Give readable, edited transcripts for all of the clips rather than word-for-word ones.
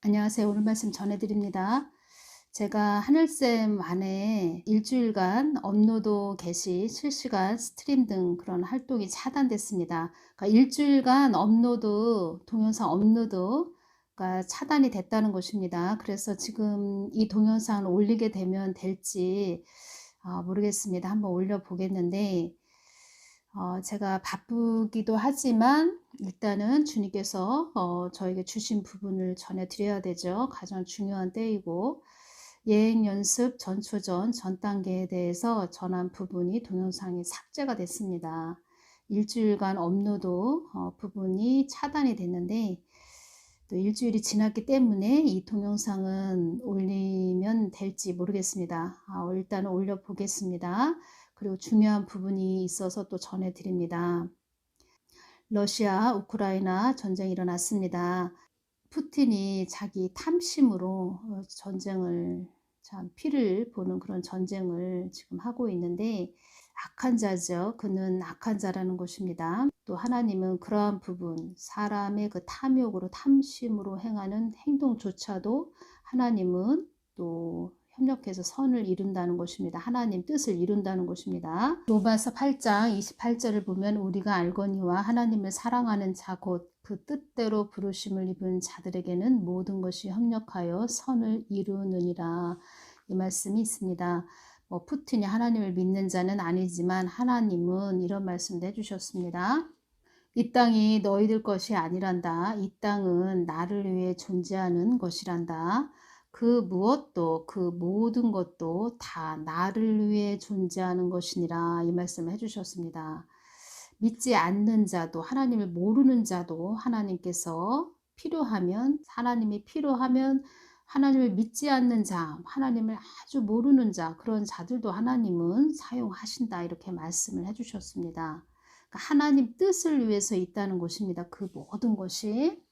안녕하세요. 오늘 말씀 전해드립니다. 제가 하늘쌤 안에 일주일간 업로드 게시, 실시간 스트림 등 그런 활동이 차단됐습니다. 그러니까 일주일간 업로드, 동영상 업로드가 차단이 됐다는 것입니다. 그래서 지금 이 동영상을 올리게 되면 될지 모르겠습니다. 한번 올려보겠는데 제가 바쁘기도 하지만 일단은 주님께서 저에게 주신 부분을 전해드려야 되죠. 가장 중요한 때이고, 예행 연습 전초전 전 단계에 대해서 전한 부분이 동영상이 삭제가 됐습니다. 일주일간 업로드 부분이 차단이 됐는데, 또 일주일이 지났기 때문에 이 동영상은 올리면 될지 모르겠습니다. 일단 올려보겠습니다. 그리고 중요한 부분이 있어서 또 전해드립니다. 러시아, 우크라이나 전쟁이 일어났습니다. 푸틴이 자기 탐심으로 전쟁을 참 피를 보는 그런 전쟁을 지금 하고 있는데 악한 자죠. 그는 악한 자라는 것입니다. 또 하나님은 그러한 부분, 사람의 그 탐욕으로 탐심으로 행하는 행동조차도 하나님은 또 협력해서 선을 이룬다는 것입니다. 하나님 뜻을 이룬다는 것입니다. 로마서 8장 28절을 보면 우리가 알거니와 하나님을 사랑하는 자 곧 그 뜻대로 부르심을 입은 자들에게는 모든 것이 협력하여 선을 이루느니라. 이 말씀이 있습니다. 푸틴이 하나님을 믿는 자는 아니지만 하나님은 이런 말씀도 해주셨습니다. 이 땅이 너희들 것이 아니란다. 이 땅은 나를 위해 존재하는 것이란다. 그 무엇도 그 모든 것도 다 나를 위해 존재하는 것이니라. 이 말씀을 해주셨습니다. 믿지 않는 자도 하나님을 모르는 자도 하나님께서 필요하면 하나님이 필요하면 하나님을 믿지 않는 자, 하나님을 아주 모르는 자, 그런 자들도 하나님은 사용하신다. 이렇게 말씀을 해주셨습니다. 하나님 뜻을 위해서 있다는 것입니다. 그 모든 것이.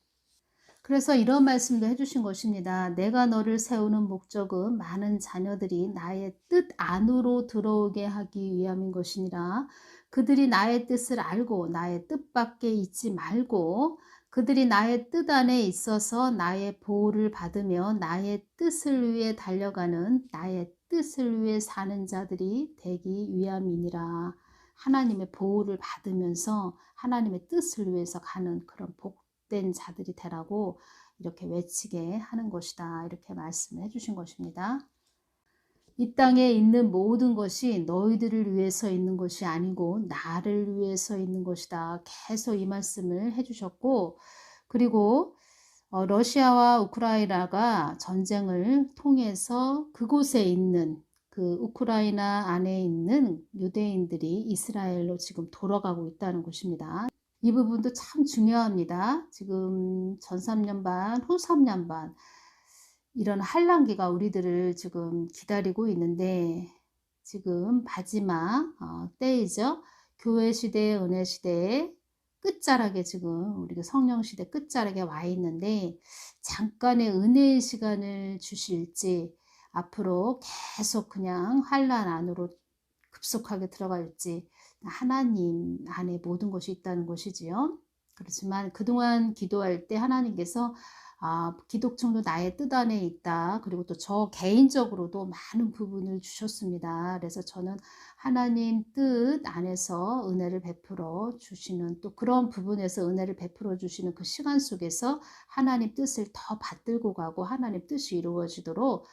그래서 이런 말씀도 해주신 것입니다. 내가 너를 세우는 목적은 많은 자녀들이 나의 뜻 안으로 들어오게 하기 위함인 것이니라. 그들이 나의 뜻을 알고 나의 뜻밖에 있지 말고 그들이 나의 뜻 안에 있어서 나의 보호를 받으며 나의 뜻을 위해 달려가는 나의 뜻을 위해 사는 자들이 되기 위함이니라. 하나님의 보호를 받으면서 하나님의 뜻을 위해서 가는 그런 복된 자들이 되라고 이렇게 외치게 하는 것이다. 이렇게 말씀을 해주신 것입니다. 이 땅에 있는 모든 것이 너희들을 위해서 있는 것이 아니고 나를 위해서 있는 것이다. 계속 이 말씀을 해주셨고, 그리고 러시아와 우크라이나가 전쟁을 통해서 그곳에 있는 그 우크라이나 안에 있는 유대인들이 이스라엘로 지금 돌아가고 있다는 것입니다. 이 부분도 참 중요합니다. 지금 전 3년 반, 후 3년 반 이런 환란기가 우리들을 지금 기다리고 있는데 지금 마지막 때이죠. 교회 시대, 은혜 시대에 끝자락에 지금 우리가 성령 시대 끝자락에 와 있는데 잠깐의 은혜의 시간을 주실지 앞으로 계속 그냥 환란 안으로 급속하게 들어갈지 하나님 안에 모든 것이 있다는 것이지요. 그렇지만 그동안 기도할 때 하나님께서 기독청도 나의 뜻 안에 있다. 그리고 또 저 개인적으로도 많은 부분을 주셨습니다. 그래서 저는 하나님 뜻 안에서 은혜를 베풀어 주시는 또 그런 부분에서 은혜를 베풀어 주시는 그 시간 속에서 하나님 뜻을 더 받들고 가고 하나님 뜻이 이루어지도록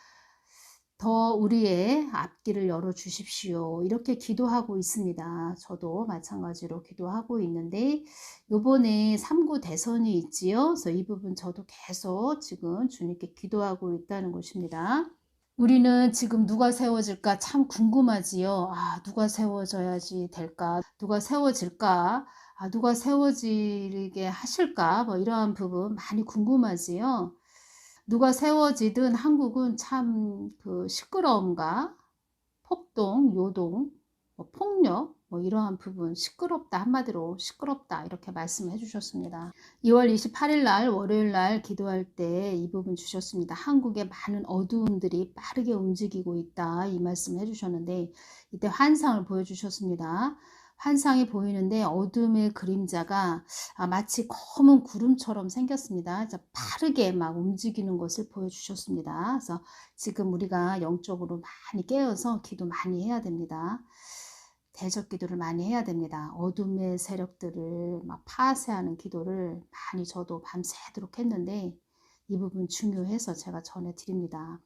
더 우리의 앞길을 열어 주십시오. 이렇게 기도하고 있습니다. 저도 마찬가지로 기도하고 있는데 요번에 3구 대선이 있지요. 그래서 이 부분 저도 계속 지금 주님께 기도하고 있다는 것입니다. 우리는 지금 누가 세워질까 참 궁금하지요. 누가 세워져야지 될까? 누가 세워질까? 누가 세워지게 하실까? 뭐 이러한 부분 많이 궁금하지요. 누가 세워지든 한국은 참 그 시끄러움과 폭동, 요동, 폭력 이러한 부분 시끄럽다 한마디로 시끄럽다 이렇게 말씀해 주셨습니다. 2월 28일 날 월요일 날 기도할 때 이 부분 주셨습니다. 한국의 많은 어두움들이 빠르게 움직이고 있다 이 말씀을 해주셨는데 이때 환상을 보여주셨습니다. 환상이 보이는데 어둠의 그림자가 마치 검은 구름처럼 생겼습니다. 그래서 빠르게 막 움직이는 것을 보여주셨습니다. 그래서 지금 우리가 영적으로 많이 깨어서 기도 많이 해야 됩니다. 대적 기도를 많이 해야 됩니다. 어둠의 세력들을 막 파쇄하는 기도를 많이 저도 밤새도록 했는데 이 부분 중요해서 제가 전해드립니다.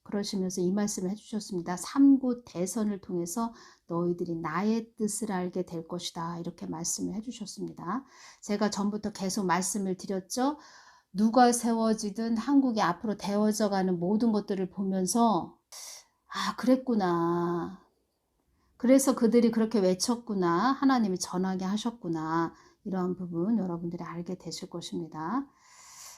그러시면서 이 말씀을 해주셨습니다. 3구 대선을 통해서 너희들이 나의 뜻을 알게 될 것이다. 이렇게 말씀을 해주셨습니다. 제가 전부터 계속 말씀을 드렸죠. 누가 세워지든 한국이 앞으로 되어져 가는 모든 것들을 보면서 그랬구나. 그래서 그들이 그렇게 외쳤구나. 하나님이 전하게 하셨구나. 이러한 부분 여러분들이 알게 되실 것입니다.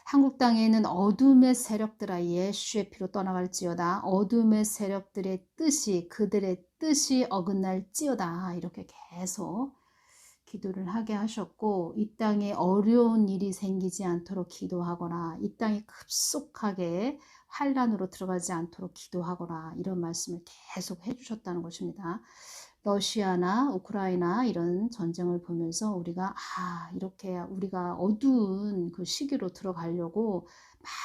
한국 땅에는 어둠의 세력들아 예수의 피로 떠나갈지어다. 어둠의 세력들의 뜻이 그들의 뜻이 어긋날지어다. 이렇게 계속 기도를 하게 하셨고 이 땅에 어려운 일이 생기지 않도록 기도하거나 이 땅이 급속하게 환란으로 들어가지 않도록 기도하거나 이런 말씀을 계속 해주셨다는 것입니다. 러시아나 우크라이나 이런 전쟁을 보면서 우리가 이렇게 우리가 어두운 그 시기로 들어가려고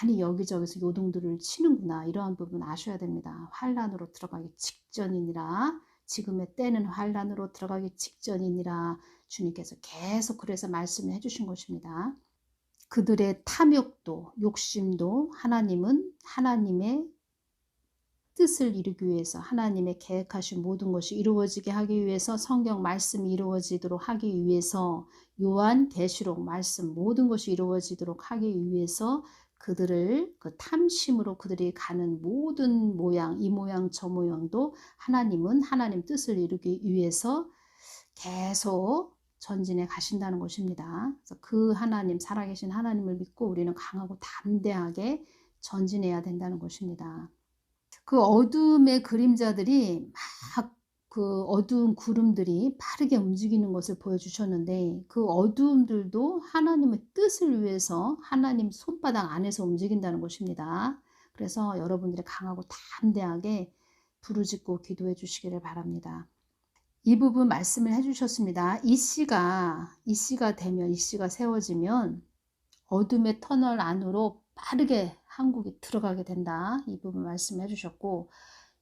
많이 여기저기서 요동들을 치는구나 이러한 부분 아셔야 됩니다. 환란으로 들어가기 직전이니라 지금의 때는 환란으로 들어가기 직전이니라 주님께서 계속 그래서 말씀을 해주신 것입니다. 그들의 탐욕도 욕심도 하나님은 하나님의 뜻을 이루기 위해서 하나님의 계획하신 모든 것이 이루어지게 하기 위해서 성경 말씀이 이루어지도록 하기 위해서 요한 계시록 말씀 모든 것이 이루어지도록 하기 위해서 그들을 그 탐심으로 그들이 가는 모든 모양 이 모양 저 모양도 하나님은 하나님 뜻을 이루기 위해서 계속 전진해 가신다는 것입니다. 그래서 그 하나님 살아계신 하나님을 믿고 우리는 강하고 담대하게 전진해야 된다는 것입니다. 그 어둠의 그림자들이 막 그 어두운 구름들이 빠르게 움직이는 것을 보여주셨는데 그 어두움들도 하나님의 뜻을 위해서 하나님 손바닥 안에서 움직인다는 것입니다. 그래서 여러분들이 강하고 담대하게 부르짖고 기도해 주시기를 바랍니다. 이 부분 말씀을 해주셨습니다. 이 씨가 되면 이 씨가 세워지면 어둠의 터널 안으로 빠르게 한국이 들어가게 된다. 이 부분 말씀해 주셨고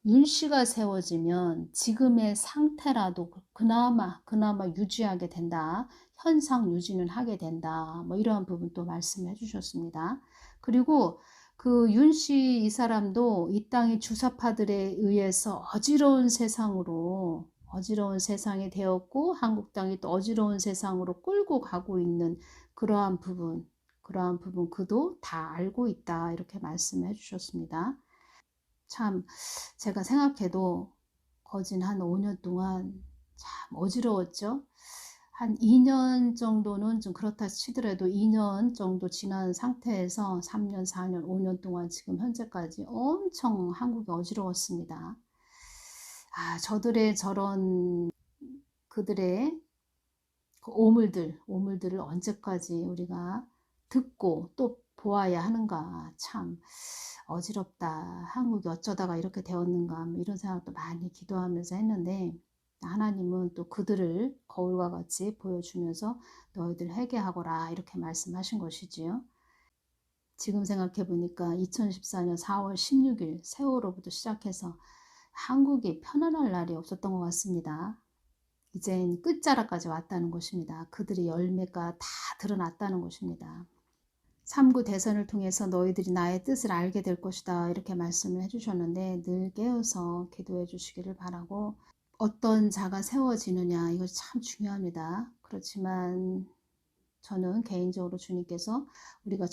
윤씨가 세워지면 지금의 상태라도 그나마 유지하게 된다. 현상 유지는 하게 된다. 뭐 이러한 부분 또 말씀해 주셨습니다. 그리고 그 윤씨 이 사람도 이 땅의 주사파들에 의해서 어지러운 세상이 되었고 한국 땅이 또 어지러운 세상으로 끌고 가고 있는 그러한 부분 그도 다 알고 있다. 이렇게 말씀해 주셨습니다. 참 제가 생각해도 거진 한 5년 동안 참 어지러웠죠. 한 2년 정도는 좀 그렇다 치더라도 2년 정도 지난 상태에서 3년, 4년, 5년 동안 지금 현재까지 엄청 한국이 어지러웠습니다. 저들의 저런 그들의 그 오물들을 언제까지 우리가 듣고 또 보아야 하는가. 참 어지럽다. 한국이 어쩌다가 이렇게 되었는가. 뭐 이런 생각도 많이 기도하면서 했는데 하나님은 또 그들을 거울과 같이 보여주면서 너희들 회개하거라 이렇게 말씀하신 것이지요. 지금 생각해 보니까 2014년 4월 16일 세월호부터 시작해서 한국이 편안할 날이 없었던 것 같습니다. 이젠 끝자락까지 왔다는 것입니다. 그들의 열매가 다 드러났다는 것입니다. 3구 대선을 통해서 너희들이 나의 뜻을 알게 될 것이다. 이렇게 말씀을 해주셨는데 늘 깨어서 기도해 주시기를 바라고 어떤 자가 세워지느냐 이거 참 중요합니다. 그렇지만 저는 개인적으로 주님께서 우리가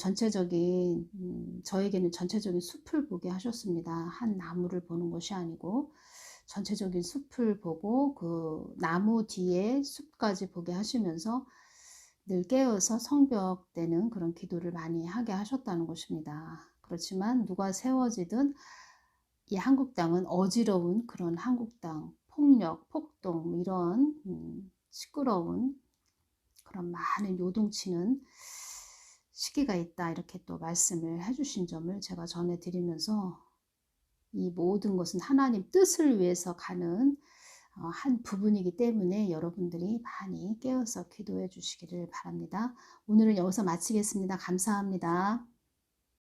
저에게는 전체적인 숲을 보게 하셨습니다. 한 나무를 보는 것이 아니고 전체적인 숲을 보고 그 나무 뒤에 숲까지 보게 하시면서 늘 깨어서 성벽 때는 그런 기도를 많이 하게 하셨다는 것입니다. 그렇지만 누가 세워지든 이 한국 땅은 어지러운 그런 한국 땅, 폭력, 폭동 이런 시끄러운 그런 많은 요동치는 시기가 있다 이렇게 또 말씀을 해주신 점을 제가 전해드리면서 이 모든 것은 하나님 뜻을 위해서 가는 한 부분이기 때문에 여러분들이 많이 깨어서 기도해 주시기를 바랍니다. 오늘은 여기서 마치겠습니다. 감사합니다.